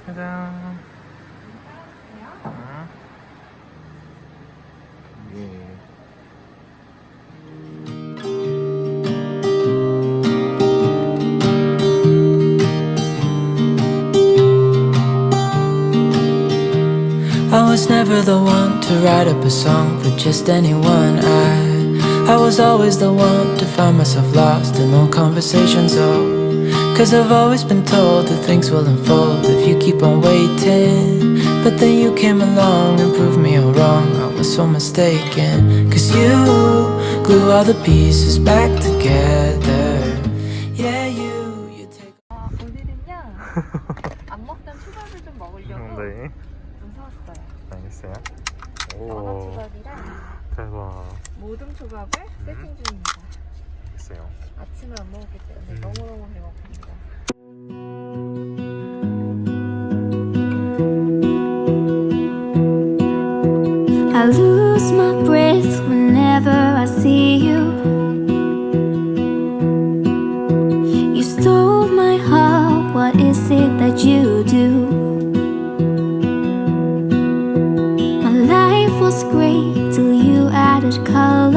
짜잔. 예. I was never the one to write up a song for just anyone. I was always the one to find myself lost in old conversations. Oh, cause I've always been told that things will unfold if you keep on waiting. But then you came along and proved me all wrong. I was so mistaken. Cause you glue all the pieces back together. Yeah, you take. 오늘은요 안 먹던 초밥을 좀 먹으려고 네. 좀 사왔어요. 알겠어요. 연어 초밥이랑 대박. 모듬 초밥을 세팅 중입니다. 있어요. 아침을 안 먹었기 때문에 너무너무 배고픕니다. I lose my breath whenever I see you. You stole my heart, what is it that you do? My life was great till you added color.